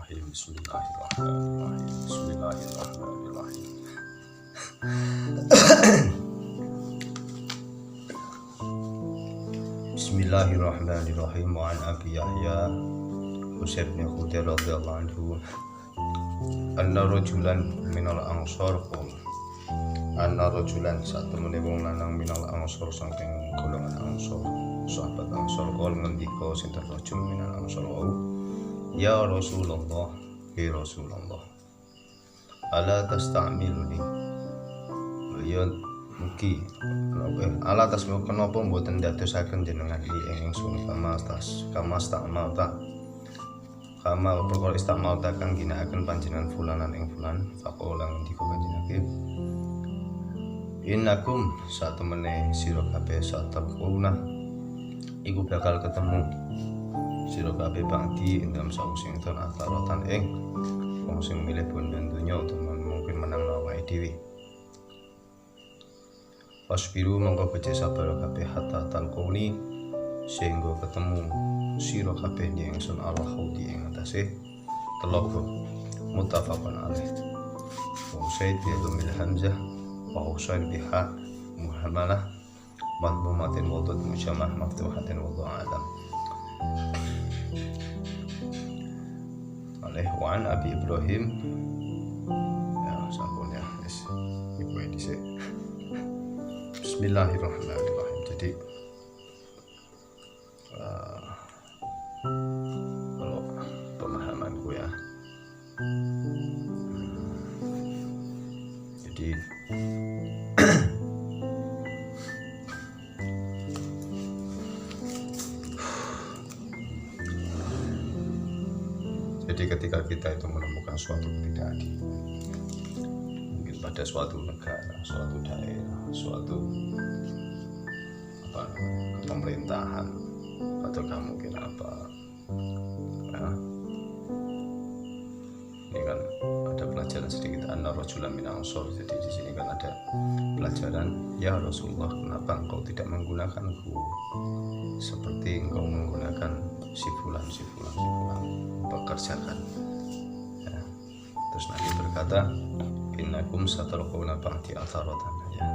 Bismillahirrahmanirrahim. Bismillahirrahmanirrahim. Bismillahirrahmanirrahim. Wa an Abi Yahya Husain bin Khudair radhiyallahu anhu anna rajulan minal ansar qala anna rajulan sak temene wong lanang minal ansar saking golongan ansar sahabat ansar qala ngendika sinten rajul minal ansar ya Rasulullah, ya Rasulullah, ala tastamiluni, ya mugi, ala tasmu kenapa mboten dadosaken jenengan ing ingsun kama stamalta, kama perkara istamalta kang ginakaken panjenengan fulanan ing fulan, faqala ngendika panjenengan innakum satemene sira kabeh satalquna iku bakal ketemu sira kabeh bangdi ing dalam sawise ingsun atarotan ing wong sing milih bondo donya utawa mungkin menang awake dhewe. Wasbiru mongko becik sabar kabeh hatta talquni sehingga ketemu sira kabeh ing ingsun Allah khudi ing atase telaga muttafaqun alaih. Usaid bin Hamzah wa Usaid biha muhammalah madmumatin wadud musyamah maftuhatin wallahu a'lam. Wa an Abi Ibrahim ya sampun ya wis ibu dhisik. Bismillahirrahmanirrahim. Jadi kalau pemahamanku ya, jadi ketika kita itu menemukan suatu ketidakadilan, mungkin pada suatu negara, suatu daerah, suatu pemerintahan, ataukah mungkin apa, ya, ini kan ada pelajaran sedikit anna rajulan min ansor. Jadi di sini kan ada pelajaran, ya Rasulullah, kenapa engkau tidak menggunakanku seperti engkau menggunakan si fulan pekerjakan ya. Terus Nabi berkata innakum satalquna ba'di atharatan, ya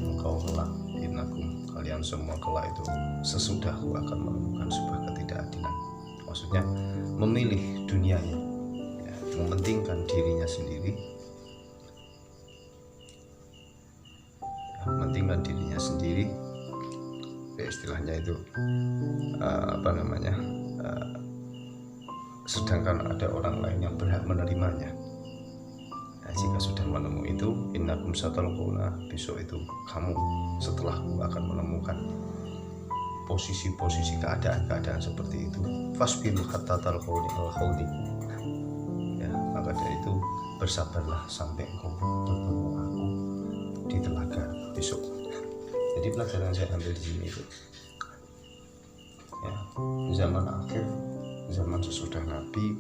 engkau kelak, innakum kalian semua kelak itu sesudahku akan menemukan sebuah ketidakadilan. Maksudnya memilih dunianya ya, mementingkan dirinya sendiri ya, mementingkan dirinya sendiri ya, istilahnya itu sedangkan ada orang lain yang berhak menerimanya. Nah, jika sudah menemui itu innakum satalquna, besok itu kamu setelahku akan menemukan posisi-posisi keadaan seperti itu. Fasbiru hatta talquni al-khawdi, ya, maka dari itu bersabarlah sampai engkau bertemu aku di telaga besok. Jadi pelajaran yang saya ambil di sini itu ya, zaman akhir, zaman sesudah Nabi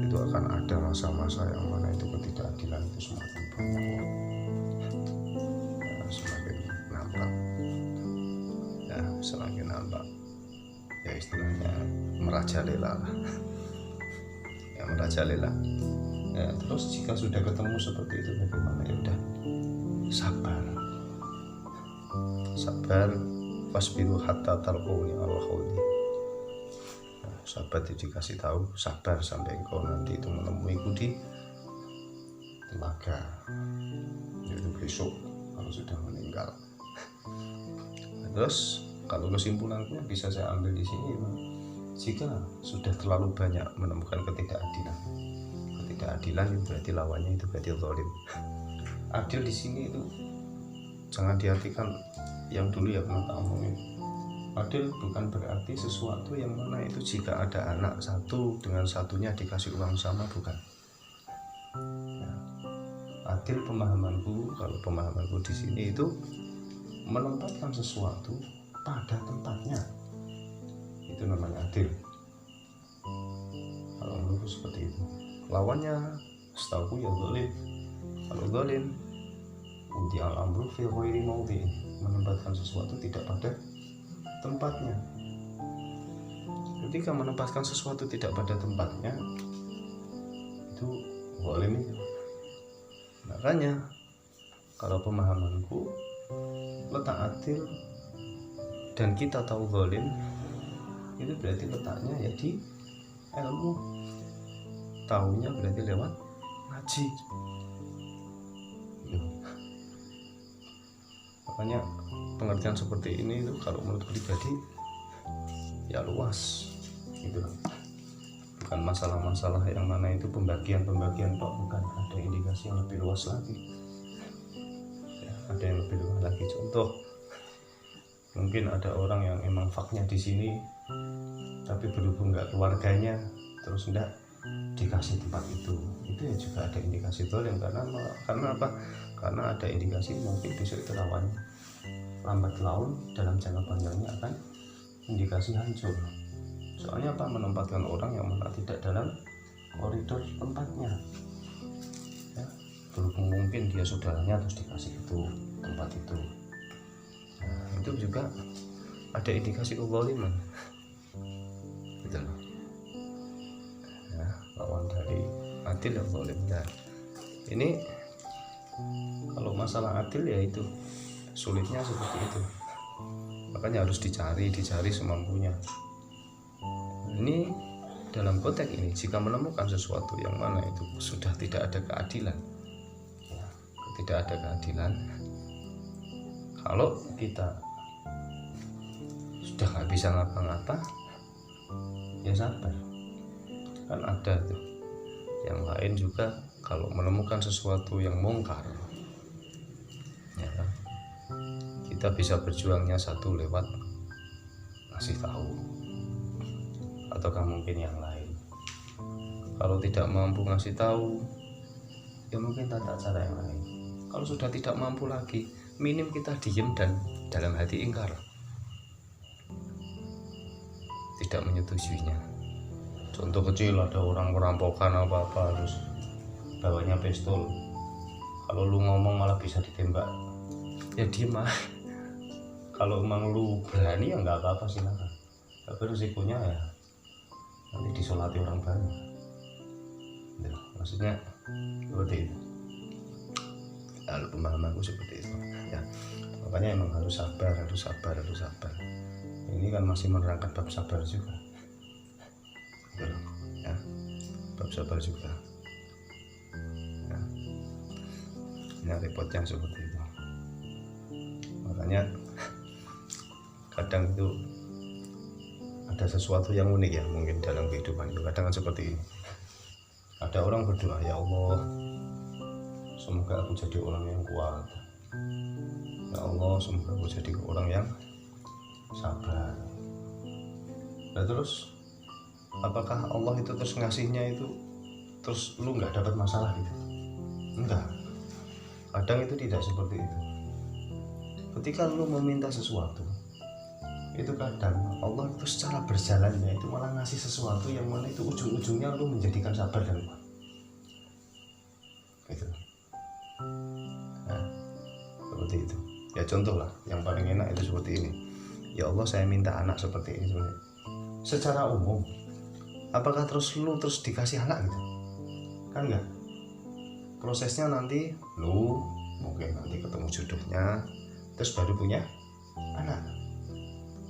itu akan ada masa-masa yang mana itu ketidakadilan itu semakin banyak ya, semakin nampak ya, istilahnya merajalela ya, merajalela ya. Terus jika sudah ketemu seperti itu bagaimana? Ya udah sabar fasbiru hatta talquni al-khawdi. Sahabat itu dikasih tahu sabar sampai engkau nanti itu menemuiku di telaga, yaitu besok kalau sudah meninggal. Terus kalau kesimpulanku bisa saya ambil di sini, jika sudah terlalu banyak menemukan ketidakadilan itu berarti lawannya itu berarti zalim. Adil di sini itu jangan diartikan yang dulu ya pernah tak omongin. Adil bukan berarti sesuatu yang mana itu jika ada anak satu dengan satunya dikasih uang sama, bukan ya. Adil kalau pemahamanku di sini itu menempatkan sesuatu pada tempatnya, itu namanya adil. Kalau menurut seperti itu. Lawannya setahu ya zalim. Kalau zalim uti al-amru fi ghairi mawdhi'i, menempatkan sesuatu tidak pada tempatnya. Ketika menempatkan sesuatu tidak pada tempatnya, itu zalim itu. Makanya kalau pemahamanku, letak adil dan kita tahu zalim itu berarti letaknya ya di ilmu, tahunya berarti lewat ngaji. Makanya pengertian seperti ini itu kalau menurut pribadi ya luas gitu loh. Bukan masalah-masalah yang mana itu pembagian tok, bukan, ada indikasi yang lebih luas lagi ya, ada yang lebih luas lagi. Contoh, mungkin ada orang yang emang faknya di sini tapi berhubung nggak keluarganya terus enggak dikasih tempat itu ya juga ada indikasi zalim. Karena apa? Karena ada indikasi mungkin besok itu rawan lambat laun dalam jangka panjangnya akan indikasi hancur. Soalnya apa? Menempatkan orang yang mana tidak dalam koridor tempatnya ya, berhubung mungkin dia saudaranya terus dikasih itu tempat itu. Nah, itu juga ada indikasi kezaliman gitu loh ya, lawan dari adil dan zalim. Nah, ini kalau masalah adil ya itu sulitnya seperti itu, makanya harus dicari semampunya. Ini dalam konteks ini, jika menemukan sesuatu yang mana itu sudah tidak ada keadilan ya, kalau kita sudah nggak bisa ngapa-ngapa ya sabar. Kan ada tuh yang lain juga, kalau menemukan sesuatu yang mungkar ya, kita bisa berjuangnya satu lewat ngasih tahu, ataukah mungkin yang lain. Kalau tidak mampu ngasih tahu ya mungkin tata cara yang lain. Kalau sudah tidak mampu lagi, minim kita diem dan dalam hati ingkar, tidak menyetujuinya. Contoh kecil, ada orang merampokan apa-apa terus bawanya pistol, kalau lu ngomong malah bisa ditembak ya diem ah. Kalau emang lu berani ya nggak apa-apa, silakan, tapi risikonya ya nanti disolati orang banyak ya, maksudnya seperti itu. Lalu pemahamanku seperti itu ya, makanya emang harus sabar. Ini kan masih menerangkan bab sabar juga ya, bab sabar juga ya. Ini repotnya seperti itu. Makanya kadang itu ada sesuatu yang unik ya, mungkin dalam kehidupan itu kadang kan seperti ini. Ada orang berdoa, ya Allah semoga aku jadi orang yang kuat, ya Allah semoga aku jadi orang yang sabar. Nah terus apakah Allah itu terus ngasihnya itu terus lu nggak dapat masalah gitu? Enggak, kadang itu tidak seperti itu. Ketika lu meminta sesuatu itu kadang Allah itu secara berjalannya itu malah ngasih sesuatu yang mana itu ujung-ujungnya lu menjadikan sabar dan kuat gitu. Nah, seperti itu ya. Contoh lah yang paling enak itu seperti ini, ya Allah saya minta anak seperti ini sebenarnya. Secara umum apakah terus dikasih anak gitu? Kan enggak. Prosesnya nanti lu mungkin nanti ketemu jodohnya terus baru punya anak.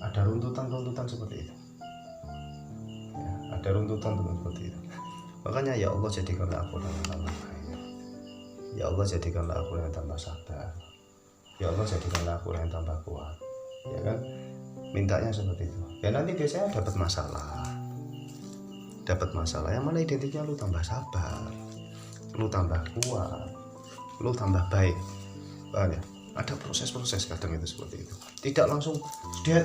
Ada runtutan seperti itu ya, ada runtutan seperti itu. Makanya ya Allah jadikanlah aku yang tambah baik, ya Allah jadikanlah aku yang tambah sabar, ya Allah jadikanlah aku yang tambah kuat, ya kan, mintanya seperti itu ya. Nanti biasanya dapat masalah yang mana identiknya lu tambah sabar, lu tambah kuat, lu tambah baik. Paham ya? Ada proses-proses kadang itu seperti itu, tidak langsung dia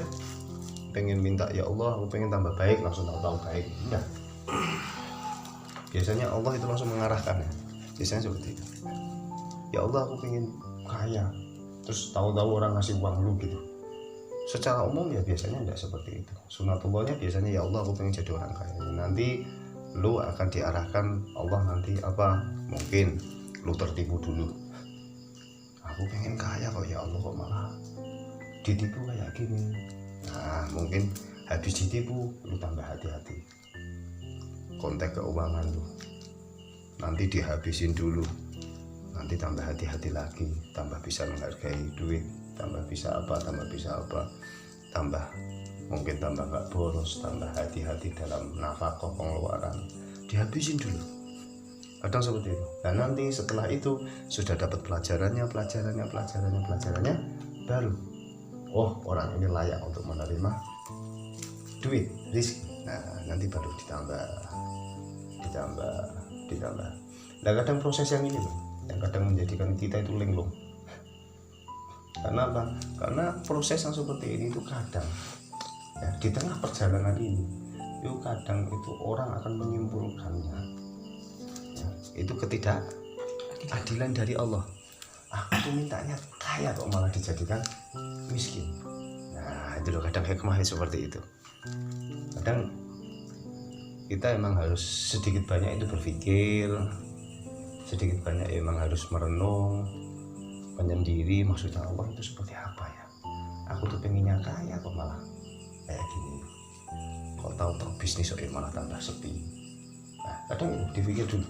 pengen minta ya Allah aku pengen tambah baik langsung tahu baik, enggak. Biasanya Allah itu langsung mengarahkan ya, biasanya seperti itu. Ya Allah aku pengen kaya, terus tahu-tahu orang ngasih uang lu gitu. Secara umum ya biasanya enggak seperti itu. Sunatullahnya biasanya ya Allah aku pengen jadi orang kaya, nanti lu akan diarahkan Allah nanti apa, mungkin lu tertipu dulu, aku pengen kaya kok ya Allah kok malah ditipu kayak gini. Nah mungkin habis ditipu lu tambah hati-hati konteks keuangan lu nanti dihabisin dulu, nanti tambah hati-hati lagi, tambah bisa menghargai duit, tambah bisa apa, tambah mungkin tambah gak boros, tambah hati-hati dalam nafkah pengeluaran, dihabisin dulu. Kadang seperti itu. Dan nanti setelah itu sudah dapat pelajarannya, baru oh orang ini layak untuk menerima duit, rezeki. Nah nanti baru ditambah. Nah kadang proses yang ini loh, yang kadang menjadikan kita itu linglung. Karena apa? Karena proses yang seperti ini itu kadang ya, di tengah perjalanan ini itu kadang itu orang akan menyimpulkannya ya, itu ketidakadilan dari Allah. Aku tuh mintanya kaya kok malah dijadikan miskin. Nah itu loh kadang hikmahnya seperti itu. Kadang kita emang harus sedikit banyak itu berpikir, sedikit banyak emang harus merenung, menyendiri maksudnya Allah itu seperti apa ya. Aku tuh pengennya kaya kok malah kayak gini, kok tahu bisnis kok malah tambah sepi. Nah kadang itu dipikir dulu,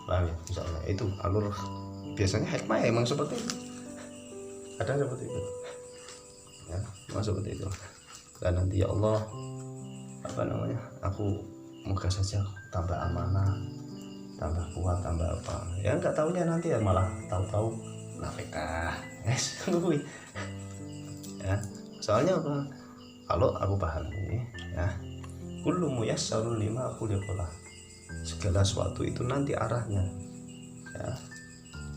paham ya, misalnya itu alur biasanya hikmah emang seperti itu, kadang seperti itu ya, emang seperti itu. Dan nanti ya Allah aku moga saja tambah amanah, tambah kuat, tambah apa ya, nggak tahunya nanti ya malah tahu-tahu nafkah ya. Soalnya apa, kalau aku pahami ya, kullu muyassarun lima khuliqa, segala sesuatu itu nanti arahnya ya,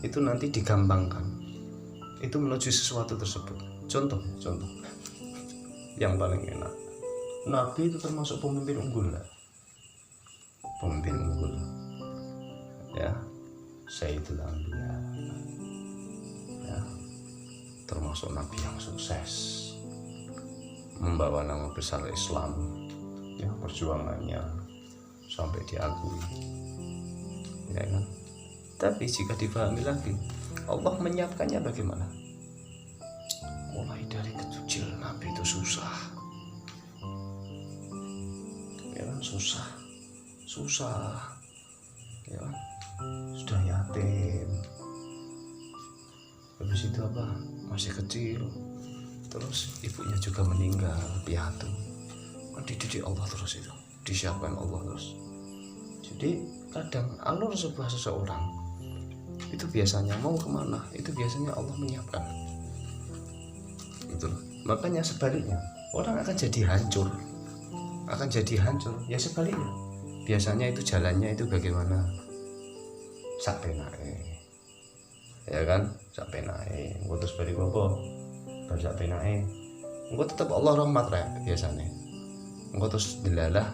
itu nanti digampangkan itu menuju sesuatu tersebut. Contoh yang paling enak, Nabi itu termasuk pemimpin unggul ya, Sayyidul Anbiya ya, termasuk Nabi yang sukses, membawa nama besar Islam ya, perjuangannya sampai diakui ya kan. Tapi jika dipahami lagi, Allah menyiapkannya bagaimana, mulai dari kecil Nabi itu susah ya kan, susah ya kan, sudah yatim, habis itu apa, masih kecil, terus ibunya juga meninggal piatu, kan dididik Allah terus, itu disiapkan Allah terus. Jadi kadang alur seseorang itu biasanya mau kemana, itu biasanya Allah menyiapkan gitu. Makanya sebaliknya orang akan jadi hancur ya, sebaliknya biasanya itu jalannya itu bagaimana, sak penake ya kan, sak penake engko terus bari apa bar sak penake engko tetep Allah rahmat rek biasanya, engko terus delalah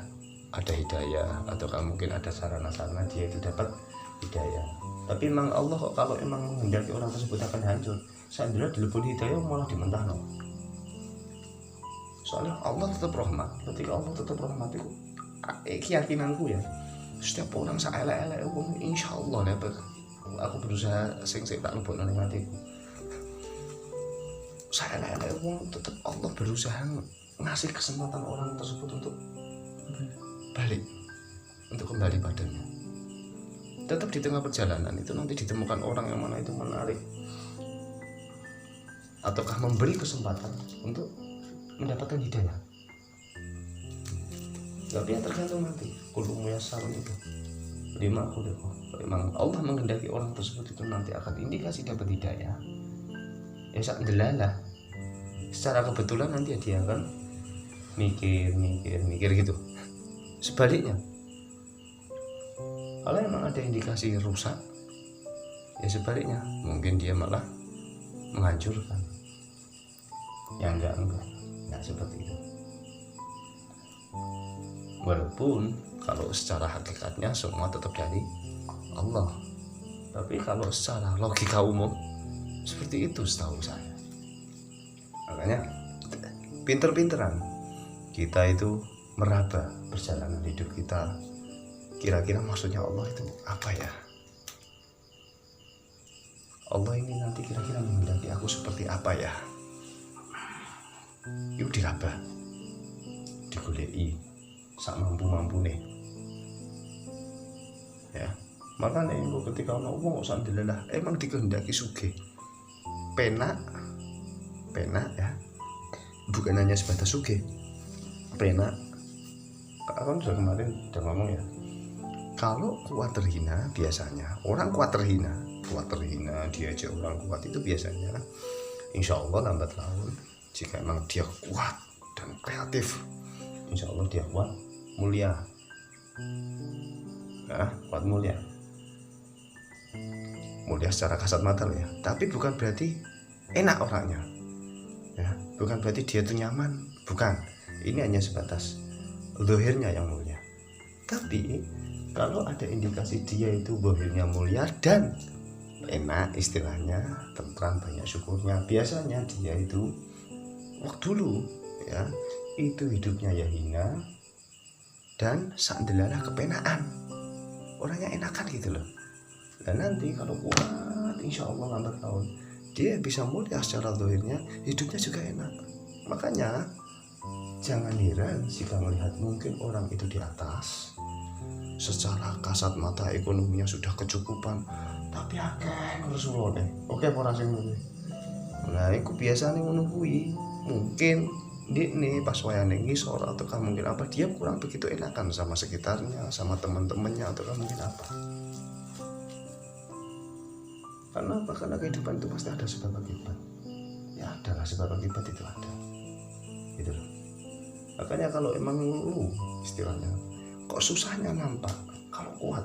ada hidayah atau mungkin ada sarana-sarana dia itu dapat hidayah. Tapi memang Allah kok kalau emang menghendaki orang tersebut akan hancur, seandainya dilebur hidayah malah dimentahno. Soalnya Allah tetap rahmat. Ketika Allah tetap rahmat itu keyakinanku ya, setiap orang saelek-elek insyaallah ya, aku berusaha sing tak lebokno ning atiku. Saelek-elek tetap Allah berusaha ngasih kesempatan orang tersebut untuk balik, untuk kembali padanya. Tetap di tengah perjalanan itu nanti ditemukan orang yang mana itu menarik ataukah memberi kesempatan untuk mendapatkan hidayah. Tapi yang tergantung nanti kullu muyassarun itu lima khuliqa. Memang Allah menghendaki orang tersebut itu nanti akan indikasi dapat hidayah ya, sak delalah secara kebetulan nanti dia akan mikir gitu. Sebaliknya kalau memang ada indikasi rusak ya, sebaliknya mungkin dia malah menghancurkan ya, enggak seperti itu. Walaupun kalau secara hakikatnya semua tetap dari Allah, tapi kalau secara logika umum seperti itu setahu saya. Makanya pinter-pinteran kita itu meraba perjalanan hidup kita, kira-kira maksudnya Allah itu apa ya, Allah ini nanti kira-kira menghendaki aku seperti apa ya. Yuk diraba, digoleki sak mampu-mampune. ya. Makanya ketika ono wong kok sandelala emang dikehendaki sugih, penak ya, bukan hanya sebatas sugih, penak. Kan sudah kemarin udah ngomong ya, kalau kuat terhina, biasanya orang kuat terhina diajak orang kuat itu biasanya insya Allah lambat laun, jika memang dia kuat dan kreatif, insya Allah dia kuat mulia. Kuat mulia secara kasat mata ya, tapi bukan berarti enak orangnya ya, bukan berarti dia itu nyaman, bukan. Ini hanya sebatas zahirnya yang mulia. Tapi kalau ada indikasi dia itu zahirnya mulia dan enak, istilahnya tentram, banyak syukurnya, biasanya dia itu waktu dulu ya itu hidupnya ya hina dan sakdelala kepenaan, orangnya enakan gitu loh. Dan nanti kalau kuat, insya Allah lambat laun dia bisa mulia secara zahirnya, hidupnya juga enak. Makanya jangan heran jika melihat mungkin orang itu di atas, secara kasat mata ekonominya sudah kecukupan, tapi akeh ngurus ulone. Oke, ora sing ngono. Nah, iku biasane ngono kuwi. Mungkin nih pas wayane ngisor atau mungkin apa, dia kurang begitu enakan sama sekitarnya, sama teman-temannya atau mungkin apa. Karena apa? Karena kehidupan itu pasti ada sebab akibat. Ya ada lah, sebab akibat itu ada. Gitu loh. Makanya kalau emang lu istilahnya kok susahnya nampak, kalau kuat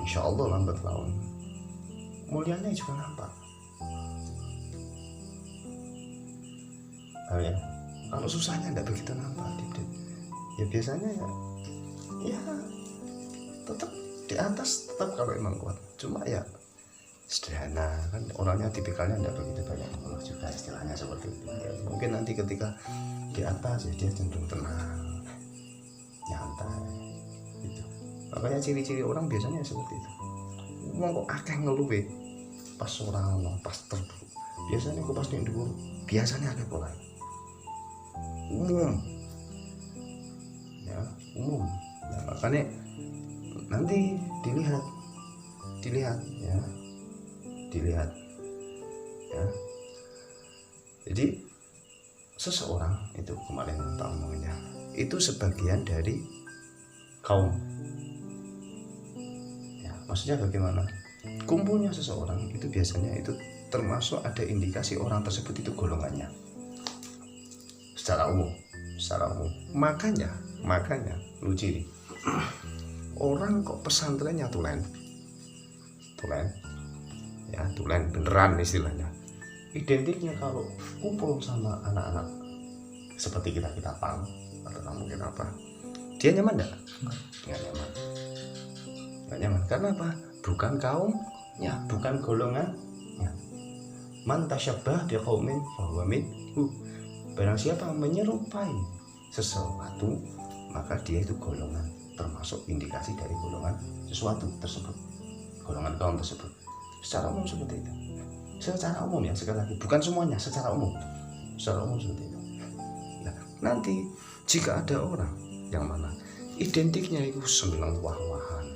insya Allah lambat laun mulianya juga nampak. Ya, kalau susahnya enggak begitu nampak, ya biasanya ya tetap di atas, tetap kalau emang kuat. Cuma ya sederhana, kan orangnya tipikalnya enggak begitu banyak mengeluh juga, istilahnya seperti itu ya. Mungkin nanti ketika di atas ya dia cenderung tenang, nyantai gitu. Makanya ciri-ciri orang biasanya seperti itu. Wong kok akeh ngeluh pas orang pas terburuk, biasanya kok pas ning dhuwur biasanya akeh pola umum ya, makanya nanti dilihat ya. Jadi seseorang itu kemarin tak omongnya itu sebagian dari kaum ya, maksudnya bagaimana kumpulnya seseorang itu biasanya itu termasuk ada indikasi orang tersebut itu golongannya secara umum. Makanya lu ciri orang kok pesantrennya tulen ya, tulen beneran istilahnya. Identiknya kalau kumpul sama anak-anak seperti kita pang atau mungkin apa, dia nyaman enggak? Nggak nyaman. Karena apa? Bukan kaumnya, bukan golongannya. Man tasyabbah bi qaumin fahuwa minhu. Barang siapa menyerupai sesuatu, maka dia itu golongan, termasuk indikasi dari golongan sesuatu tersebut, golongan kaum tersebut. Secara umum seperti itu. Secara umum ya, sekali lagi, bukan semuanya, secara umum seperti itu. Nah, nanti jika ada orang yang mana identiknya itu seneng wah-wahan,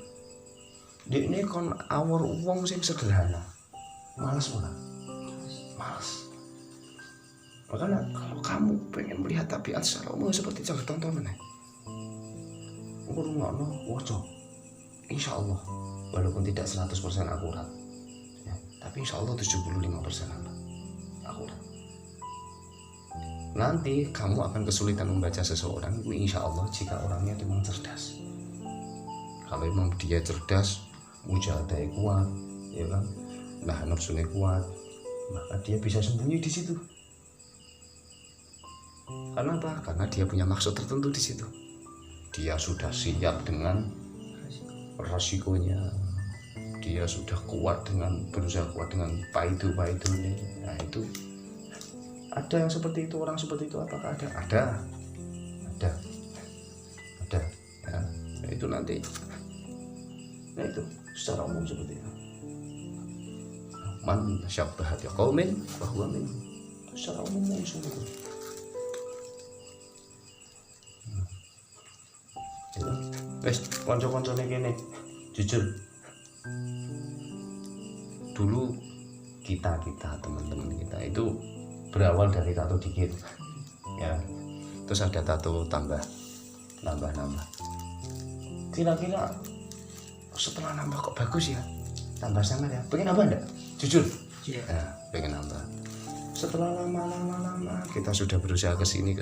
dia ini kon awor uang sing sederhana, malas. Makanya kalau kamu pengen melihat tabiat secara umum seperti jangan tontonan ya, ngurungokno waca, insya Allah walaupun tidak 100% akurat ya, tapi insya Allah 75% akurat. Nanti kamu akan kesulitan membaca seseorang itu insya Allah jika orangnya memang cerdas. Kalau memang dia cerdas, mujahadahnya kuat ya kan, nah nafsunya kuat, maka dia bisa sembunyi di situ. Karena apa? Karena dia punya maksud tertentu di situ. Dia sudah siap dengan resikonya. Dia sudah berusaha kuat dengan paidu-paidunya. Nah itu ada yang seperti itu, orang seperti itu. Apakah ada? Ada. Ya, itu nanti. Nah itu secara umum seperti itu. Man syabbaha bi qaumin fahuwa minhum. Secara umum seperti itu. Wes kanca-kancane kene Jujur, dulu kita teman-teman kita itu berawal dari tato dikit ya, terus ada tato tambah kira-kira setelah nambah kok bagus ya, tambah sangat ya, pengen nambah enggak? Jujur ya, pengen nambah. Setelah lama kita sudah berusaha kesini,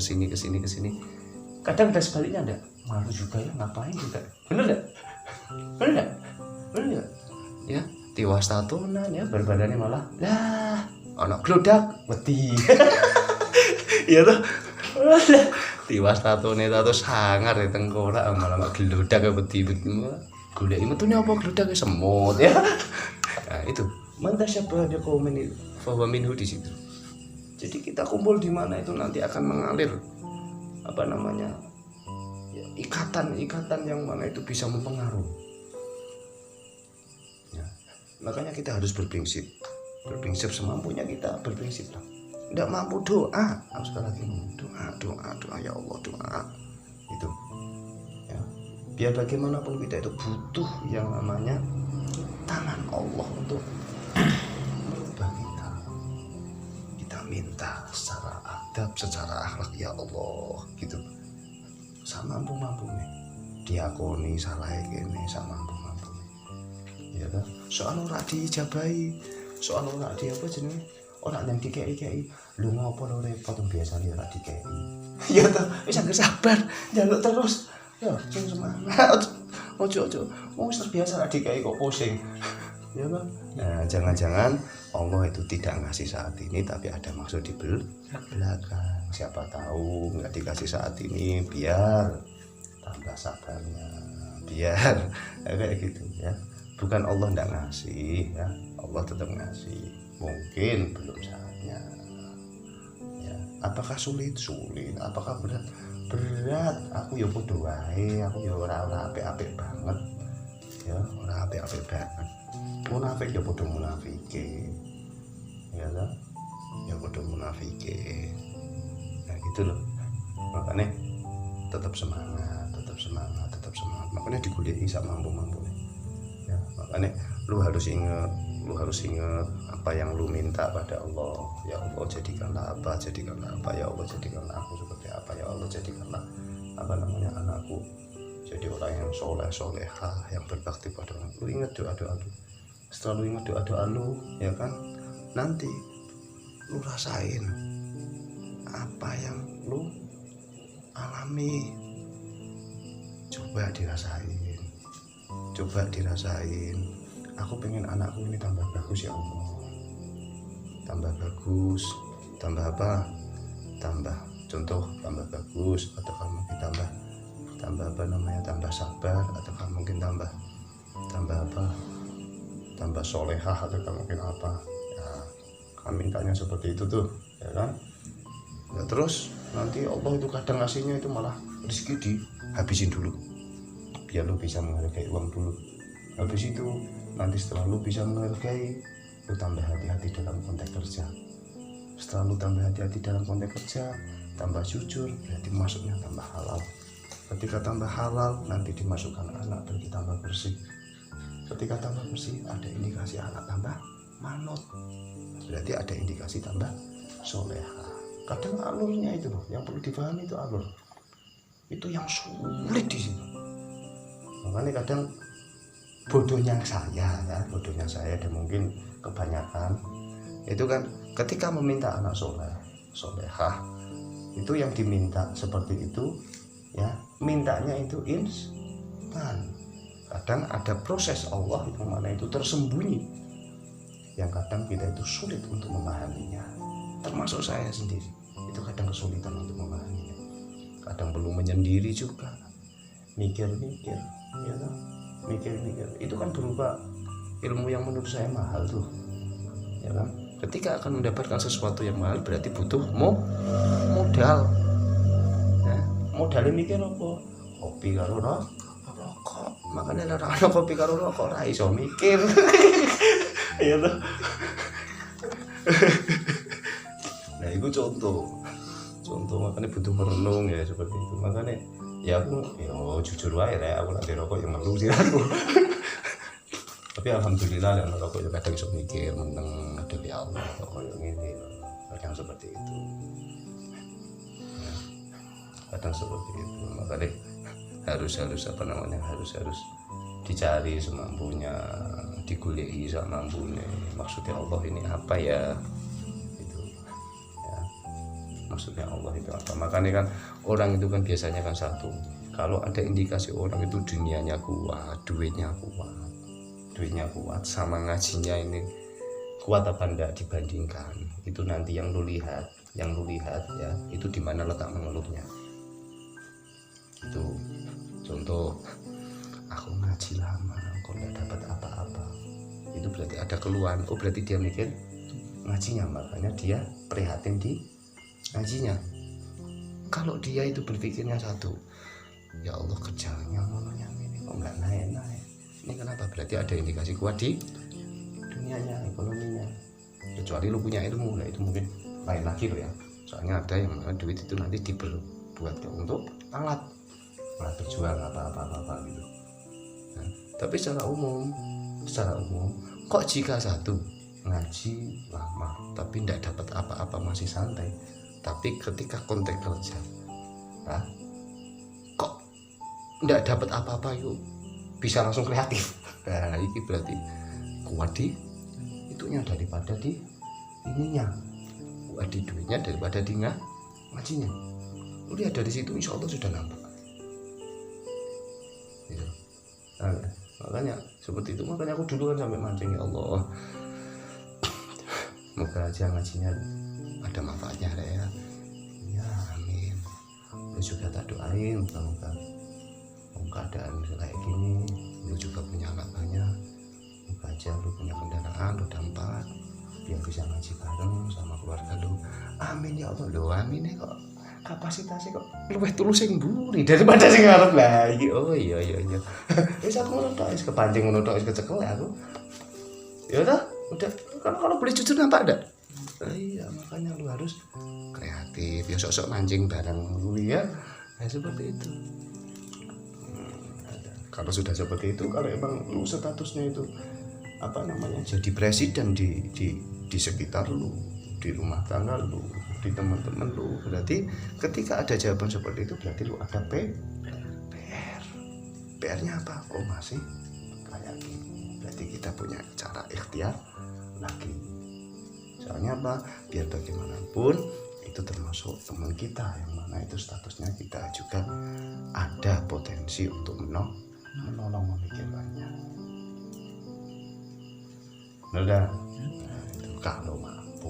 kadang udah sebaliknya enggak, malu juga ya, ngapain juga, bener enggak ya, tiwas tatonan ya, berbadannya malah lah anak glodak wedi. Iya tuh, tiwas tatone tato sangar ya tengkorak malah mak glodak wedi golek metune apa glodak semut ya. Nah itu manta siapa dia komen bahwa minhu di situ. Jadi kita kumpul di mana itu nanti akan mengalir apa namanya ya, ikatan yang mana itu bisa mempengaruhi. Makanya kita harus berprinsip semampunya kita, berprinsip lah. Tidak mampu doa, harus sekali lagi doa ya Allah, doa itu ya. Biar bagaimanapun kita itu butuh yang namanya tangan Allah untuk merubah kita minta secara adab, secara akhlak ya Allah gitu, samampu-mampunya diakoni salah kene samampu-mampu ya kan, soal ora dijabahi, soal ora di apa jenenge, ora yang dikei lu ngopo lo repot biasa ora dikei ya ta, wis anggere sabar njaluk terus ya sing semangat ojo wong terbiasa ora dikei kok pusing ya kan. Nah jangan-jangan Allah itu tidak ngasih saat ini tapi ada maksud di belakang, siapa tahu nggak dikasih saat ini biar tambah sabarnya, biar kayak gitu ya. Bukan Allah tidak ngasih ya, Allah tetap ngasih, mungkin belum saatnya ya. Apakah sulit, apakah berat, aku ya podo wae, aku ya ora apik-apik banget ya, ora apik-apik banget. Munafik ya podo munafike ya kan, ya podo munafike. Nah gitu loh, makanya tetap semangat, makanya digulai sama mampu-mampunya ya. Makanya lu harus ingat apa yang lu minta pada Allah. Ya Allah jadikanlah apa ya Allah, jadikanlah aku seperti apa ya Allah, jadikanlah apa namanya anakku jadi orang yang solehah yang berbakti pada orang. Lu ingat doa lu, setelah lu ingat doa lu ya kan, nanti lu rasain apa yang lu alami, coba dirasain. Aku pengen anakku ini tambah bagus ya Allah, tambah bagus, tambah apa, tambah contoh, tambah bagus, atau kamu mungkin tambah apa namanya, tambah sabar, atau kamu mungkin tambah apa, tambah solehah, atau kamu mungkin apa ya, kami mintanya seperti itu tuh ya kan ya. Terus nanti Allah itu kadang ngasihnya itu malah rezeki dihabisin dulu biar lu bisa menghargai uang dulu. Habis itu nanti setelah lu bisa menghargai, lu tambah hati-hati dalam konteks kerja. Setelah lu tambah hati-hati dalam konteks kerja, tambah jujur, berarti masuknya tambah halal. Ketika tambah halal, nanti dimasukkan anak, berarti tambah bersih. Ketika tambah bersih, ada indikasi anak tambah manut, berarti ada indikasi tambah soleha. Kadang alurnya itu loh, yang perlu dipahami itu alur. Itu yang sulit di situ. Makanya kadang bodohnya saya dan mungkin kebanyakan itu kan ketika meminta anak solehah itu yang diminta seperti itu ya, mintanya itu instan. Kadang ada proses Allah yang mana itu tersembunyi, yang kadang kita itu sulit untuk memahaminya, termasuk saya sendiri itu kadang kesulitan untuk memahaminya. Kadang perlu menyendiri juga, mikir-mikir ya kan, mikir-mikir itu kan berupa ilmu yang menurut saya mahal tuh ya kan. Ketika akan mendapatkan sesuatu yang mahal berarti butuh modal ya. Modalnya mikir apa? Kopi karo rokok. Makanya ora ono kopi karo rokok ora iso mikir. Iya tuh. Nah itu contoh makanya butuh merenung ya seperti itu. Makanya ya aku jujur wae rek, aku lagi rokok yang melu sih aku. Tapi alhamdulillah yang rokok juga kadang iso mikir meneng demi Allah koyo ngene kadang seperti itu. Kadang seperti itu, makanya harus apa namanya harus dicari semampunya, digulai semampunya. Maksudnya Allah ini apa ya? Itu ya. Maksudnya Allah itu apa? Makanya kan orang itu kan biasanya kan satu. Kalau ada indikasi orang itu dunianya kuat, duitnya kuat, sama ngajinya ini kuat apa enggak dibandingkan. Itu nanti yang lu lihat ya, itu di mana letak mengeluhnya. Itu contoh, aku ngaji lama kok nggak dapat apa-apa, itu berarti ada keluhan. Oh berarti dia mikir ngajinya, makanya dia prihatin di ngajinya. Kalau dia itu berpikirnya satu, ya Allah kerjanya mononya ini kok nggak naik, ini kenapa? Berarti ada indikasi kuat di dunianya, ekonominya. Kecuali lu punya ilmu, nah itu mungkin lain lagi lo ya. Soalnya ada yang duit itu nanti dibuat untuk alat berjuang apa gitu. Nah, tapi secara umum kok jika satu ngaji lama tapi tidak dapat apa-apa masih santai, tapi ketika konteks kerja kok tidak dapat apa-apa yuk bisa langsung kreatif. Nah ini berarti kuat di itunya daripada di ininya, kuat di duitnya daripada di ngajinya. Lu lihat dari situ insya Allah sudah nampak gitu. Nah, makanya seperti itu, makanya aku dulu kan sampai mancing, ya Allah moga aja ngajinya ada manfaatnya ya. Ya amin. Lu juga tak doain moga keadaan kayak gini, lu juga punya anak banyak, moga aja lu punya kendaraan roda 4 biar bisa ngaji bareng sama keluarga lu. Amin ya Allah. Lu amin ya, kok kapasitasnya kok luwih tulus sing mburi daripada sing ngarep lah iki. Oh iya wis aku ngono tok, wis kepancing ngono tok, wis kecekel aku ya udah kalau boleh jujur nampak enggak. Iya makanya lu harus kreatif ya, sok-sok mancing bareng lu ya. Nah seperti itu. Kalau sudah seperti itu, kalau emang lu statusnya itu apa namanya jadi presiden di sekitar lu, di rumah tangga lu, di teman-teman lu, berarti ketika ada jawaban seperti itu berarti lu ada PR-nya apa? Oh masih kayak gini, berarti kita punya cara ikhtiar lagi. Soalnya apa? Biar bagaimanapun itu termasuk teman kita yang mana itu statusnya kita juga ada potensi untuk menolong memikirkannya. Nah, itu kalau mampu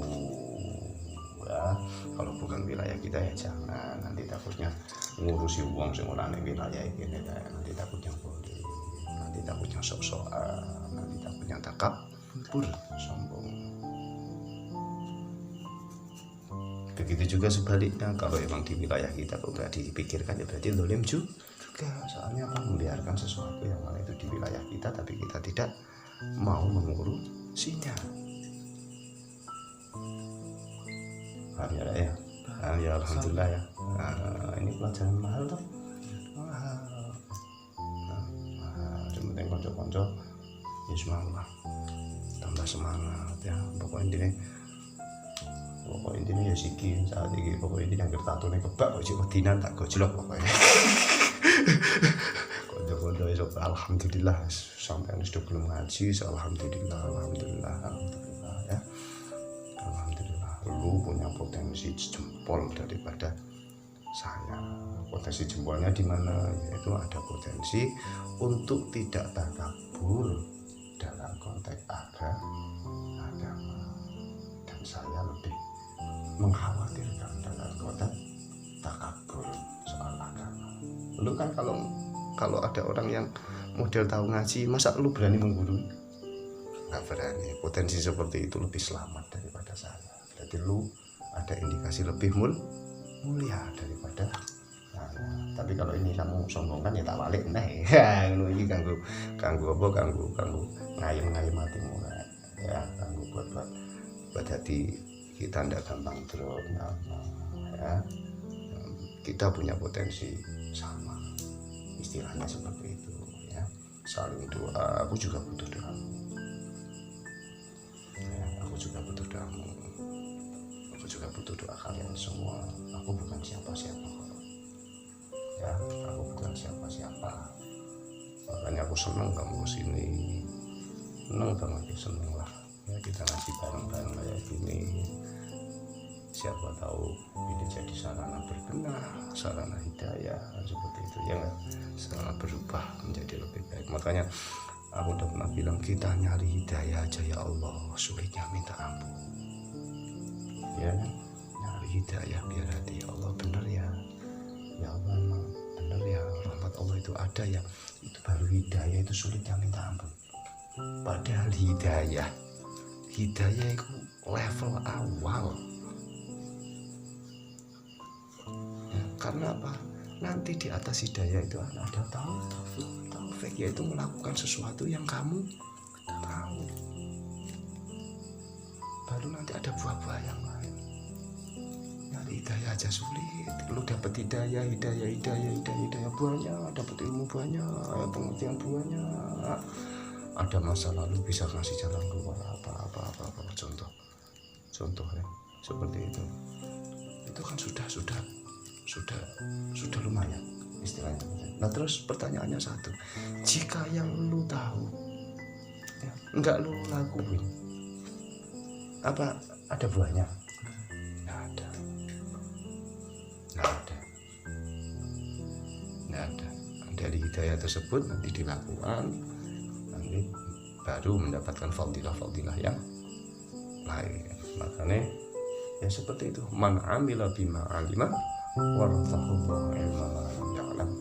ya. Kalau bukan wilayah kita ya jangan, nanti takutnya ngurusi uang sing ora ning wilayah iki, nanti takutnya boleh, nanti takutnya sok-sokan, nanti takutnya takabur, sombong. Begitu juga sebaliknya, kalau emang di wilayah kita kok nggak dipikirkan ya berarti zalim juga. Soalnya apa? Membiarkan sesuatu yang mana itu di wilayah kita tapi kita tidak mau mengurusinya. Ya. Ya alhamdulillah ya. Ini pelajaran mahal tuh. Mahal. Penting konco-konco ya semangat. Tambah semangat ya. Pokoknya intinya ya sikin saat ini. Pokoknya intinya yang tatune kebak kok cik wedinan tak gojlok pokoknya. Konco-konco itu alhamdulillah sampai sudah belum ngaji, alhamdulillah ya. Lu punya potensi jempol daripada saya. Potensi jempolnya di mana? Yaitu ada potensi untuk tidak takabur dalam konteks agama, dan saya lebih mengkhawatirkan dalam konteks takabur soal agama. Lu kan kalau ada orang yang model tahu ngaji, masa lu berani menggurui? Nggak berani. Potensi seperti itu lebih selamat daripada saya. Berarti lu ada indikasi lebih mulia daripada saya. Tapi kalau ini kamu sombongkan ya tak balik nih. Lu ini ganggu ngayem hatimu ya, ganggu buat hati kita ndak gampang drop ya. Kita punya potensi sama, istilahnya seperti itu ya. Saling doa, aku juga butuh doamu, aku juga butuh doamu, aku juga butuh doa kalian semua. Aku bukan siapa-siapa kok ya, aku bukan siapa-siapa. Makanya aku seneng kamu kesini, seneng banget, seneng lah ya, kita ngaji bareng-bareng kayak gini. Siapa tahu ini jadi sarana berbenah, sarana hidayah seperti itu ya kan? Sarana berubah menjadi lebih baik. Makanya aku udah pernah bilang, kita nyari hidayah aja ya Allah sulitnya minta ampun ya kan? Nyari hidayah biar hati Allah bener ya, ya Allah emang bener ya, rahmat Allah itu ada ya, itu baru hidayah, itu sulitnya minta ampun. Padahal hidayah itu level awal ya, karena apa? Nanti di atas hidayah itu ada taufik, yaitu melakukan sesuatu yang kamu tahu. Baru nanti ada buah-buah yang lain. Nyari hidayah aja sulit, lu dapet hidayah banyak, dapet ilmu banyak, pengertian banyak, ada masa lalu bisa kasih jalan keluar apa contoh ya, seperti itu kan sudah lumayan istilahnya. Nah terus pertanyaannya satu, jika yang lu tahu ya, enggak lu lakuin, apa ada buahnya? Nggak ada. Dari hidayah tersebut nanti dilakukan, nanti baru mendapatkan fadilah yang lain. Makanya ya seperti itu, man amila bima alima waratahullah ilma lam ya'lam.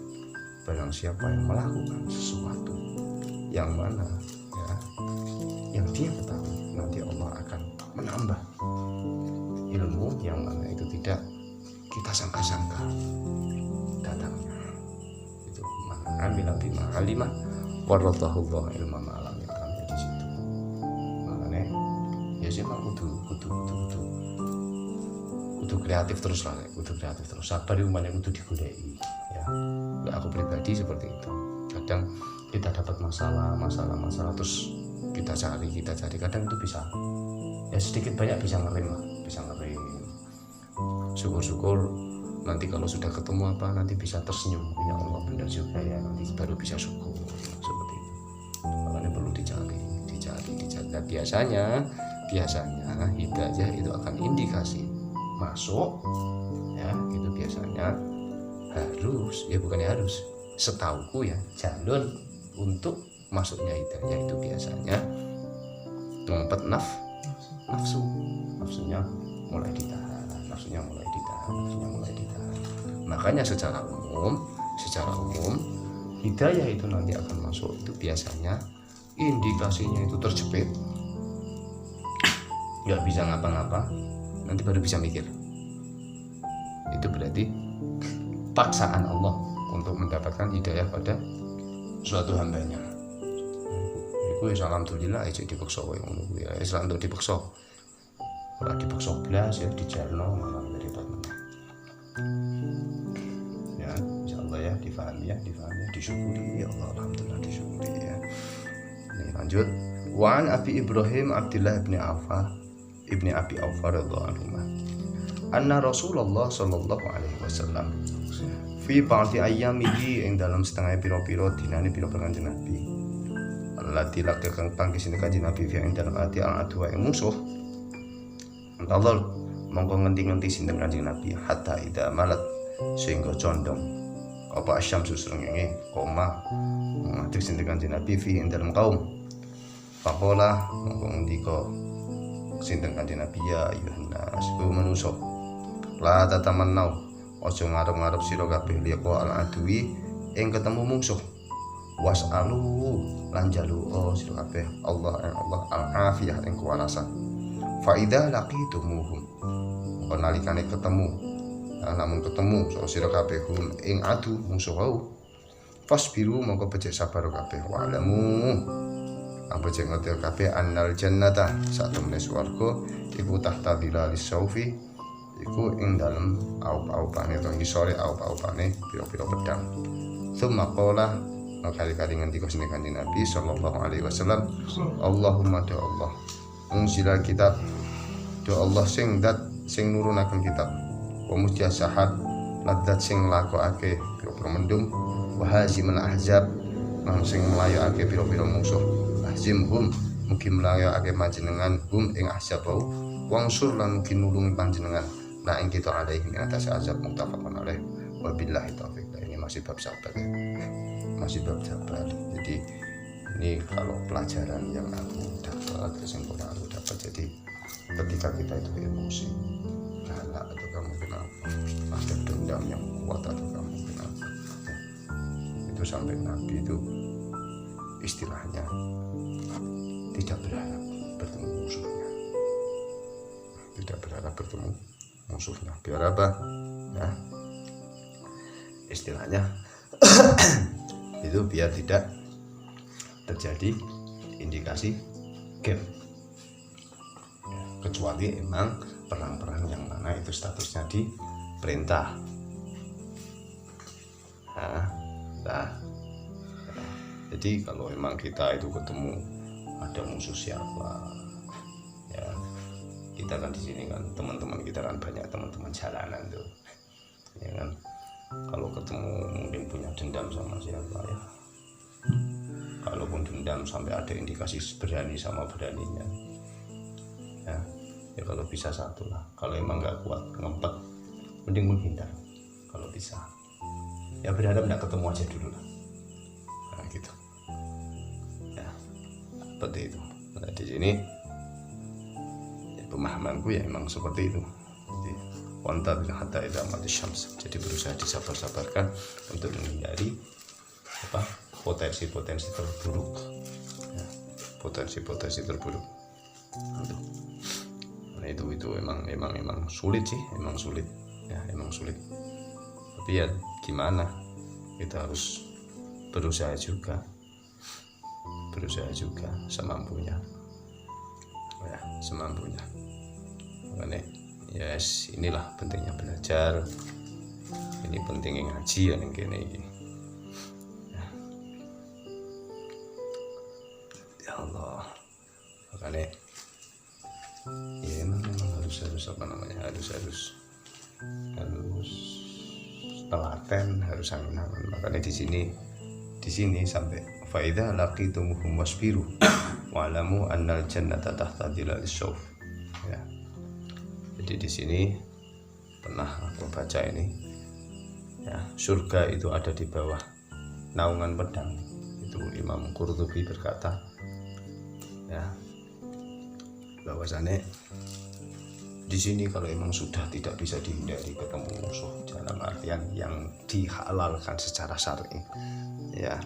Barang siapa yang melakukan sesuatu yang mana ya, yang dia ketahui, nanti Allah akan menambah ilmu yang mana itu tidak kita sangka-sangka datangnya. Itu man amila bima alima waratahullah ilma lam ya'lam, di situ. Makanya ya siapa kudu kreatif terus lah, kudu kreatif terus. Sabar umumnya kudu digulai ya. Aku pribadi seperti itu. Kadang kita dapat masalah terus kita cari. Kadang itu bisa ya sedikit banyak bisa ngerem. Syukur-syukur nanti kalau sudah ketemu apa nanti bisa tersenyum, ya Allah benar juga ya, nanti baru bisa syukur seperti itu. Makanya perlu dicari. Nah, biasanya hidayah itu akan indikasi masuk ya, itu biasanya setauku ya, jalur untuk masuknya hidayah itu biasanya tempat nafsunya mulai ditahan. Makanya secara umum hidayah itu nanti akan masuk itu biasanya indikasinya itu terjepit, nggak bisa ngapa-ngapa, nanti baru bisa mikir. Itu berarti paksaan Allah untuk mendapatkan hidayah pada suatu hambanya. Itu alhamdulillah aja dipaksa koyo ngono kuwi. Islam untuk dipaksa. Ora dipaksa blas ya dijalno malah repot. Ya, insyaallah ya difahami ya, disyukuri ya Allah, alhamdulillah disyukuri ya. Ini lanjut. Wa an Abi Ibrahim Abdullah ibni Abi Aufa radhiyallahu anhu. Anna Rasulullah sallallahu alaihi wasallam fi ba'di ayyamihi ing dalam setengah pira-pira dinane pira-pira Kanjeng Nabi. Allati lakang panggih Kanjeng Nabi fi ing dalam ati al-adwa ing musuh. Allah mongko ngenti-ngenti sinten Kanjeng Nabi hatta ida malat sehingga condong apa asyamsu srengenge koma ngatik sinten Kanjeng Nabi fi ing dalam kaum. Faqala mongko ngendika sinten Kanjeng Nabi ya Yohanes ku manusa la tatamannau ojo ngarep-ngarep sira kabeh liqa al-adwi ing ketemu mungsuh was'alu lan jalu sira kabeh Allah al-afiyah ing kuwarasan fa idza laqitumuhum mongko nalikane ketemu namun ketemu sira kabeh hum ing adu mungsuh wau fasbiru mongko becik sabar kabeh wa alamu becik ngerti kabeh annal jannata satemene swarga iku tahta dhilalis saufi iku ing dalem aup-aupane to ngisore aup-aupane pira-pira pedang. Summa qala kali-kali ngendika Kanjeng Nabi sallallahu alaihi wasallam Allahumma ya Allah unzila kitab do Allah sing dat sing nurunaken kitab wa mujassahat ladat sing lakokake pira-pira mendung wa hazimul ahzab lan sing melayakake pira-pira musuh ahzimhum mugi melayakake panjenengan ing ahzab wangsur lan mugi nulungi panjenengan nah ing kita alaihi ing atas azab muttafaqun alaih wabillahi taufiq. Ini masih bab sabar ya. Masih bab sabar. Jadi ini kalau pelajaran yang aku dapat, kesimpulan aku dapat, jadi ketika kita itu emosi galak atau kamu kenapa ada dendam yang kuat atau kamu kenapa ya, itu sampai Nabi itu istilahnya tidak berharap bertemu musuhnya, tidak berharap bertemu musuhnya. Biar apa ya, istilahnya itu biar tidak terjadi indikasi gap ya, kecuali emang perang-perang yang mana itu statusnya di perintah. Jadi kalau emang kita itu ketemu ada musuh siapa ya, kita kan di sini kan teman-teman kita kan banyak teman-teman jalanan tuh ya kan, kalau ketemu mungkin punya dendam sama siapa ya, kalaupun dendam sampai ada indikasi berani sama beraninya ya, ya kalau bisa satu lah, kalau emang nggak kuat ngempet mending menghindar kalau bisa ya, berharap nggak ketemu aja dulu lah, nah gitu ya, seperti itu. Nah di sini ya, pemahamanku ya emang seperti itu. Jadi wantar hatta idza mati syams, jadi berusaha disabar-sabarkan untuk menghindari apa potensi-potensi terburuk ya, potensi-potensi terburuk itu. Nah itu emang sulit sih, emang sulit ya, emang sulit, tapi ya gimana, kita harus berusaha juga semampunya ya, semampunya. Makanya yes, inilah pentingnya belajar, ini pentingnya ngaji ya yang kene iki ya Allah. Makanya ya emang harus apa namanya, harus telaten, harus angan-angan. Makanya di sini sampai faida laqitumuhum wasbiru wa'lamu annal jannata tahta dhilallis syauf ya. Jadi di sini pernah aku baca ini ya, surga itu ada di bawah naungan pedang. Itu Imam Qurtubi berkata ya, bahwasannya di sini kalau emang sudah tidak bisa dihindari ketemu musuh dalam artian yang dihalalkan secara syar'i ya,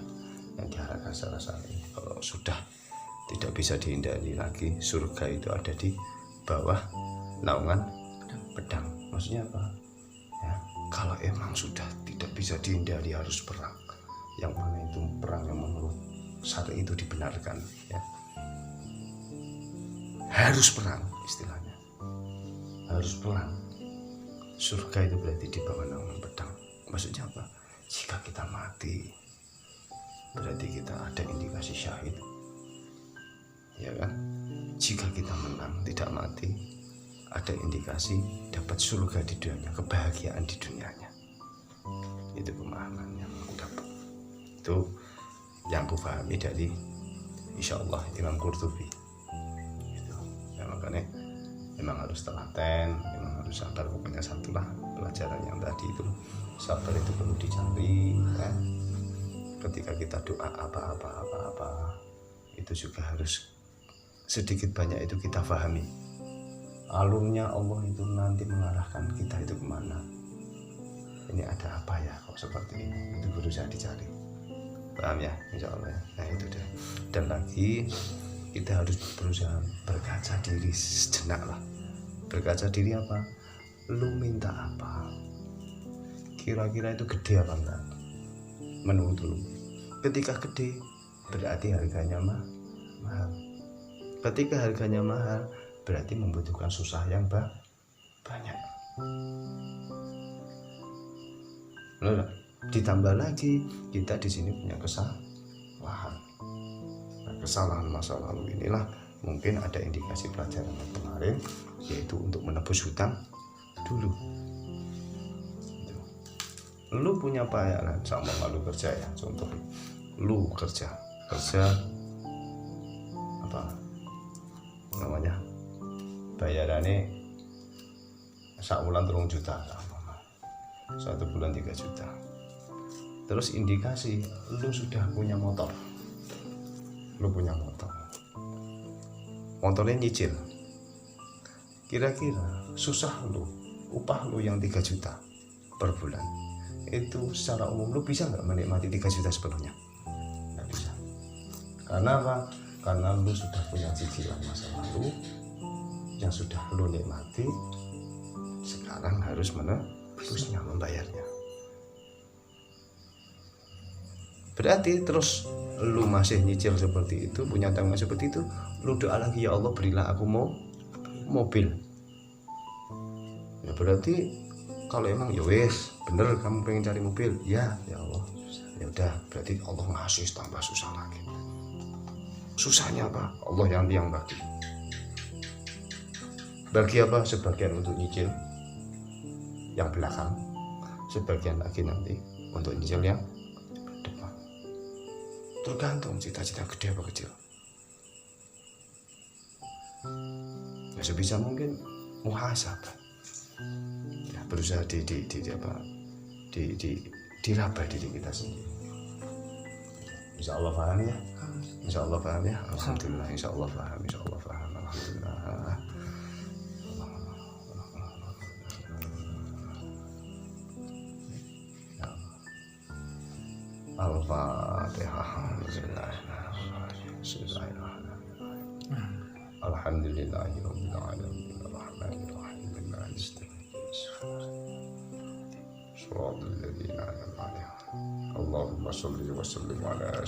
yang dihalalkan secara syar'i, kalau sudah tidak bisa dihindari lagi, surga itu ada di bawah naungan pedang. Maksudnya apa ya, kalau emang sudah tidak bisa dihindari harus perang, yang mana itu perang yang menurut syar'i itu dibenarkan ya, harus perang, istilahnya harus perang. Surga itu berarti di bawah naungan pedang. Maksudnya apa? Jika kita mati berarti kita ada indikasi syahid ya kan. Jika kita menang tidak mati, ada indikasi dapat surga di dunia, kebahagiaan di dunianya. Itu pemahaman yang aku dapat, itu yang aku pahami dari insyaallah Imam Qurtubi gitu. Ya, makanya memang harus telaten, memang harus sabar. Pokoknya satulah pelajaran yang tadi itu, sabar itu perlu dicari ya. Ketika kita doa apa itu juga harus sedikit banyak itu kita pahami alurnya Allah itu nanti mengarahkan kita itu kemana. Ini ada apa ya kok seperti ini, itu berusaha dicari, paham ya, insya Allah ya. Nah itu deh. Dan lagi kita harus berusaha berkaca diri sejenak lah. Berkaca diri apa? Lu minta apa? Kira-kira itu gede apa enggak? Menurut lu. Ketika gede berarti harganya mahal. Ketika harganya mahal berarti membutuhkan susah yang banyak. Loh, ditambah lagi kita di sini punya kesalahan. Nah, kesalahan masa lalu inilah mungkin ada indikasi pelajaran kemarin, yaitu untuk menebus hutang dulu. Lu punya bayaran sama lu kerja ya, contoh lu kerja apa namanya, bayarannya sebulan 3 juta, 1 bulan 3 juta. Terus indikasi lu sudah punya motor, motornya nyicil, kira-kira susah lu, upah lu yang 3 juta per bulan itu secara umum lu bisa nggak menikmati 3 juta sepenuhnya? Nggak bisa. Karena apa? Karena lu sudah punya cicilan masa lalu yang sudah lu nikmati, sekarang harus menebusnya, membayarnya. Berarti terus lu masih nyicil seperti itu, punya tanggungan seperti itu, lu doa lagi, ya Allah berilah aku mau mobil. Ya berarti kalau emang ya wes bener kamu pengen cari mobil, ya Allah, ya udah berarti Allah ngasih tambah susah lagi. Susahnya apa? Allah yang bagi. Bagi apa? Sebagian untuk nyicil yang belakang, sebagian lagi nanti untuk nyicil yang depan. Tergantung cita-cita gede apa kecil. Ya sebisa mungkin muhasabah. Ya, berusaha diraba diri kita sendiri. Insya Allah paham ya. Alhamdulillah. Insya Allah paham. Alhamdulillah. Al-Fatihah. Alhamdulillahirabbil alamin arrahmanir rahim maliki yaumiddin. Allahumma shalli wa sallim ala